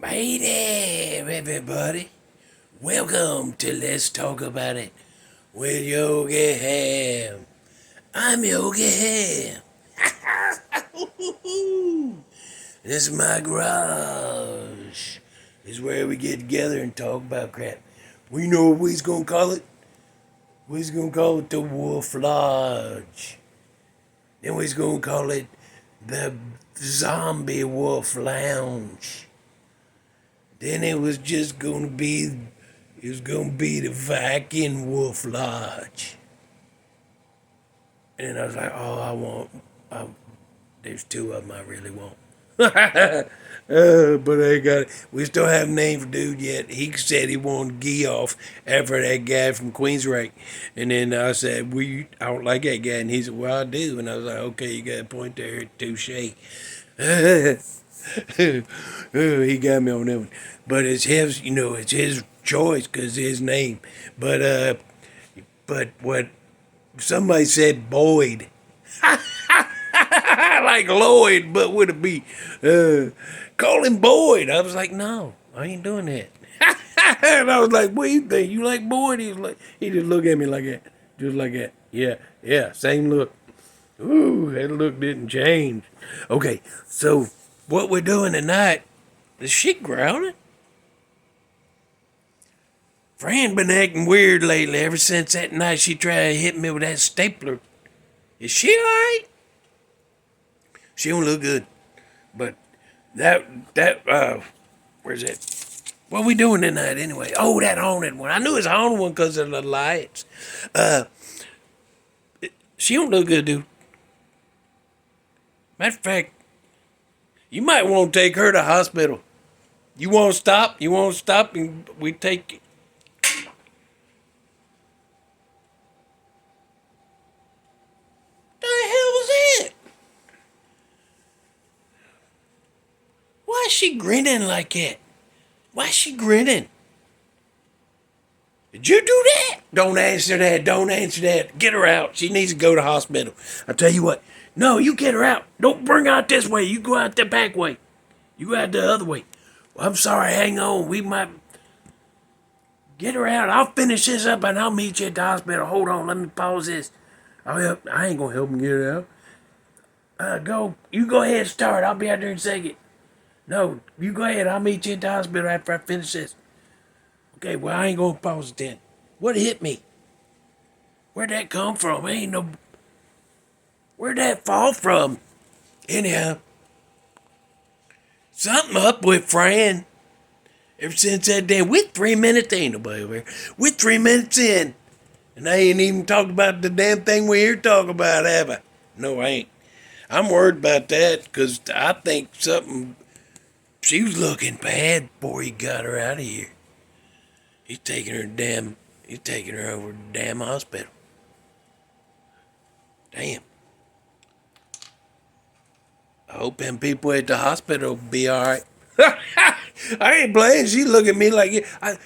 Hey there, everybody. Welcome to Let's Talk About It with Yogi Hamm. I'm Yogi Hamm. This is my garage. This is where we get together and talk about crap. We know what we's gonna call it. We's gonna call it the Wolf Lodge. Then we's gonna call it the Zombie Wolf Lounge. Then it was gonna be the Viking Wolf Lodge. And I was like, there's two of them I really want. But I got it. We still haven't named the dude yet. He said he wanted Geoff after that guy from Queensrÿche. And then I said, I don't like that guy. And he said, well, I do. And I was like, okay, you got a point there. Touche. He got me on that one. But it's his, it's his choice because his name. But what somebody said Boyd. Like Lloyd, but with a B. Call him Boyd. I was like, no, I ain't doing that. And I was like, what do you think? You like Boyd? He just looked at me like that. Just like that. Yeah, same look. Ooh, that look didn't change. Okay, so what we're doing tonight, is she growling? Fran been acting weird lately ever since that night she tried to hit me with that stapler. Is she alright? She don't look good. But where's that? What we doing tonight anyway? Oh, that haunted one. I knew it was a haunted one because of the lights. She don't look good, dude. Matter of fact, you might want to take her to the hospital. You want to stop? You want to stop and we take... The hell was that? Why is she grinning like that? Why is she grinning? Did you do that? Don't answer that. Don't answer that. Get her out. She needs to go to the hospital. I tell you what. No, you get her out. Don't bring her out this way. You go out the back way. You go out the other way. Well, I'm sorry. Hang on. We might... Get her out. I'll finish this up and I'll meet you at the hospital. Hold on. Let me pause this. I ain't going to help him get her out. You go ahead and start. I'll be out there in a second. No, you go ahead. I'll meet you at the hospital after I finish this. Okay, well, I ain't going to pause it then. What hit me? Where'd that come from? Where'd that fall from? Anyhow, something up with Fran. Ever since that day, we're 3 minutes, ain't nobody over here. We're 3 minutes in. And I ain't even talked about the damn thing we're here talking about, have I? No, I ain't. I'm worried about that because I think she was looking bad before he got her out of here. He's taking her over to the damn hospital. Damn. I hope them people at the hospital will be alright. I ain't playing. She look at me like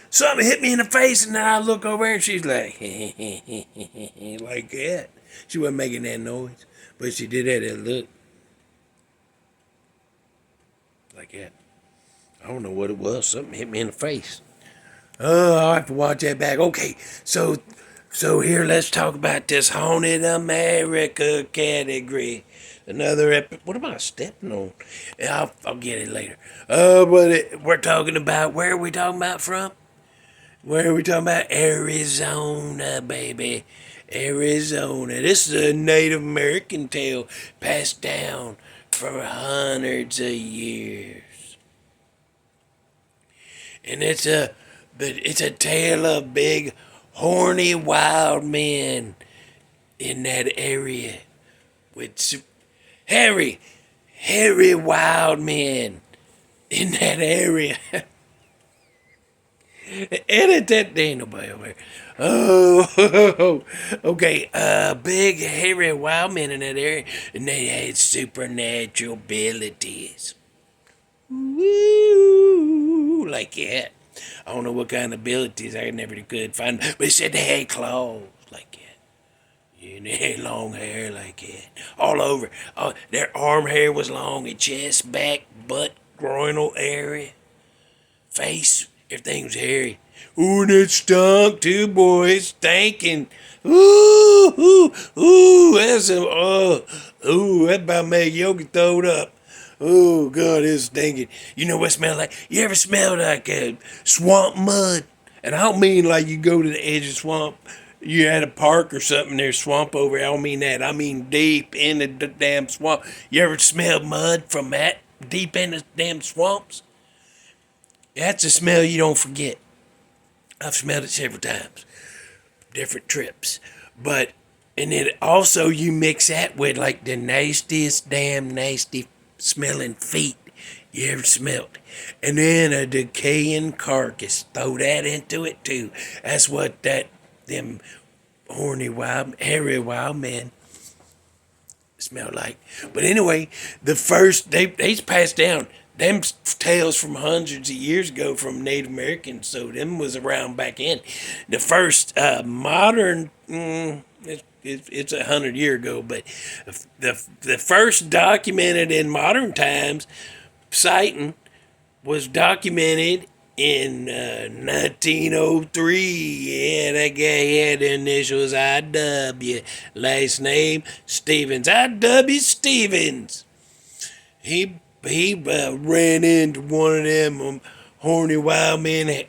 something hit me in the face, and then I look over and she's like, like that. She wasn't making that noise, but she did have that look. Like that. I don't know what it was. Something hit me in the face. Oh, I'll have to watch that back. Okay, so here, let's talk about this Haunted America category. Another what am I stepping on? I'll get it later. We're talking about, where are we talking about from? Where are we talking about? Arizona, baby. Arizona. This is a Native American tale passed down for hundreds of years. And it's a tale of big, horny, wild men in that area with hairy, wild men in that area. Edit that, ain't nobody over here. Oh, okay. Big, hairy, wild men in that area, and they had supernatural abilities. Woo, like that. I don't know what kind of abilities. I never could find, but they said they had claws like that. And they had long hair like that. All over. Their arm hair was long, and chest, back, butt, groinal area. face, everything was hairy. Ooh, and it stunk too, boy. It's stinking. Ooh, that's a, ooh, that about made Yogi throw it up. Oh, God, it's stinking. You know what it smells like? You ever smell like swamp mud? And I don't mean like you go to the edge of swamp, you're at a park or something, there's swamp over. I don't mean that. I mean deep in the damn swamp. You ever smell mud from that deep in the damn swamps? That's a smell you don't forget. I've smelled it several times, different trips. But, and then also you mix that with like the nastiest, damn nasty smelling feet you ever smelled. And then a decaying carcass. Throw that into it too. That's what them hairy wild men smell like. But anyway, the first, they's passed down. Them tales from hundreds of years ago from Native Americans, so them was around back in. The first modern, it's 100 years ago, but the first documented in modern times sighting was documented in 1903. Yeah, that guy had the initials I.W. Last name Stevens. I.W. Stevens. He ran into one of them horny wild men,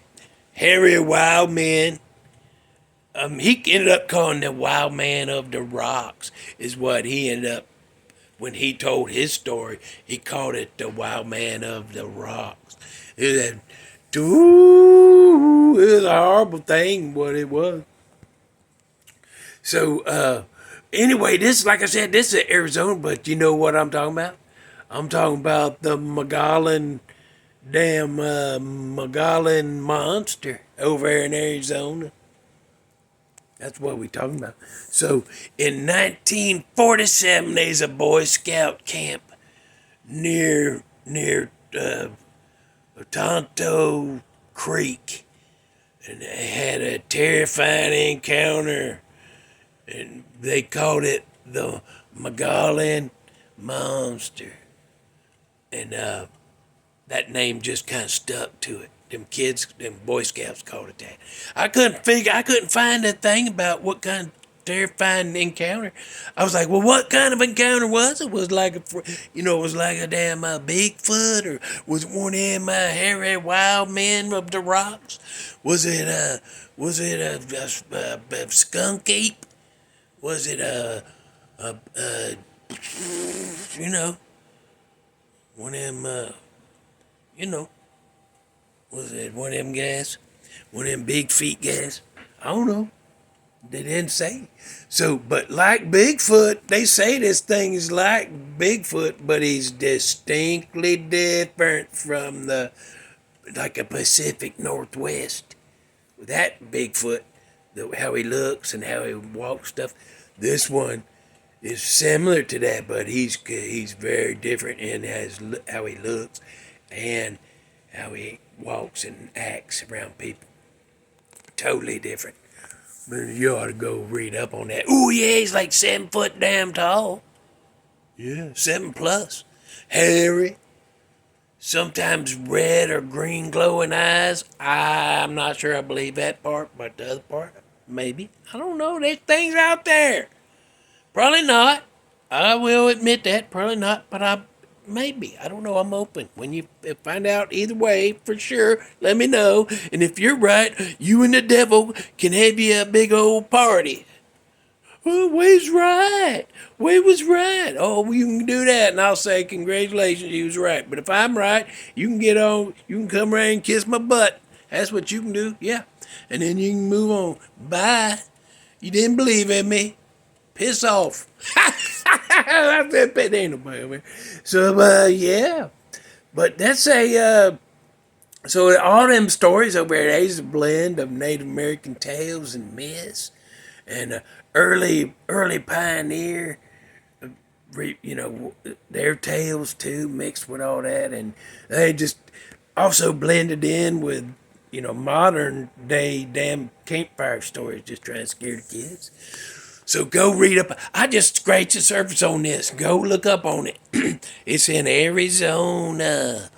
hairy wild men. He ended up calling the wild man of the rocks, is what he ended up, when he told his story, he called it the wild man of the rocks. It was a horrible thing, what it was. So, anyway, this, like I said, this is Arizona, but you know what I'm talking about? I'm talking about the Mogollon Monster over there in Arizona. That's what we're talking about. So in 1947, there's a Boy Scout camp near Tonto Creek, and they had a terrifying encounter, and they called it the Mogollon Monster. And that name just kind of stuck to it. Them Boy Scouts called it that. I couldn't find a thing about what kind of terrifying encounter. I was like, well, what kind of encounter was it? Was it like a damn Bigfoot, or was it one of them hairy wild men of the rocks? Was it a skunk ape? Was it one of them, was it one of them guys? One of them big feet guys? I don't know. They didn't say. So, but like Bigfoot, they say this thing is like Bigfoot, but he's distinctly different from like a Pacific Northwest. With that Bigfoot, how he looks and how he walks stuff, this one is similar to that, but he's very different in how he looks and how he walks and acts around people. Totally different. But you ought to go read up on that. Ooh, yeah, he's like 7 foot damn tall. Yeah, 7 plus. Hairy. Sometimes red or green glowing eyes. I'm not sure I believe that part, but the other part, maybe. I don't know. There's things out there. Probably not. I will admit that. Probably not, but maybe. I don't know. I'm open. When you find out either way, for sure, let me know. And if you're right, you and the devil can have you a big old party. Oh, Wade's right. Wade was right. Oh, well, you can do that, and I'll say congratulations, you was right. But if I'm right, you can get on. You can come around and kiss my butt. That's what you can do. Yeah, and then you can move on. Bye. You didn't believe in me. Piss off. I said, "Pet ain't nobody over here." So, yeah. But that's so all them stories over there, there's a blend of Native American tales and myths, and early pioneer, their tales too, mixed with all that, and they just also blended in with, modern day damn campfire stories, just trying to scare the kids. So go read up. I just scratched the surface on this. Go look up on it. It's in Arizona.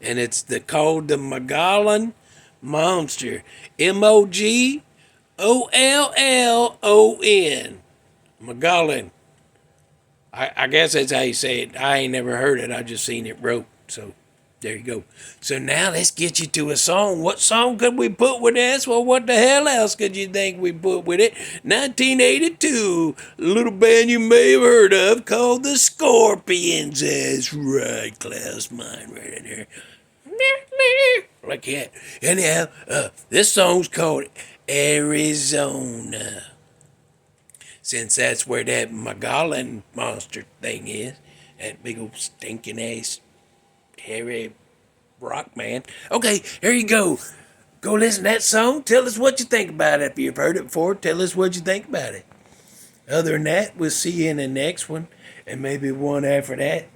and it's called the Mogollon Monster. Mogollon. Mogollon. I guess that's how you say it. I ain't never heard it. I just seen it wrote. So there you go. So now let's get you to a song. What song could we put with this? Well, what the hell else could you think we put with it? 1982, a little band you may have heard of called the Scorpions. That's right, Klaus mine right in here. Like that. Anyhow, this song's called Arizona. Since that's where that Mogollon monster thing is, that big old stinking ass hairy rock man. Okay, here you go. Go listen to that song. Tell us what you think about it. If you've heard it before, tell us what you think about it. Other than that, we'll see you in the next one, and maybe one after that.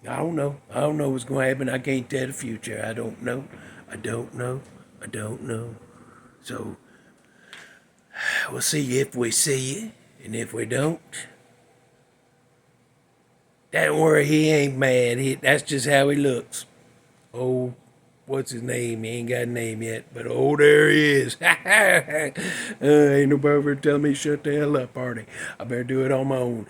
I don't know. I don't know what's going to happen. I can't tell the future. I don't know. I don't know. I don't know. So, we'll see you if we see you. And if we don't, don't worry, he ain't mad. That's just how he looks. Oh, what's his name? He ain't got a name yet, but oh, there he is. Ain't nobody ever tell me shut the hell up, Artie. I better do it on my own.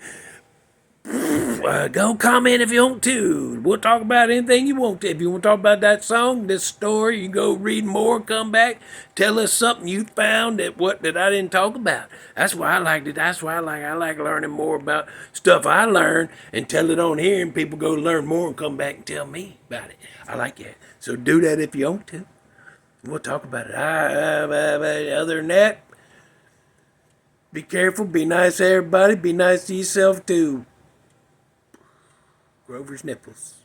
Go comment if you want to. We'll talk about anything you want to. If you want to talk about that song, this story, you can go read more, come back, tell us something you found that I didn't talk about. That's why I liked it. That's why I like learning more about stuff I learned and tell it on here, and people go learn more and come back and tell me about it. I like that. So do that if you want to. We'll talk about it. Other than that, be careful, be nice to everybody, be nice to yourself too. Grover's Nipples.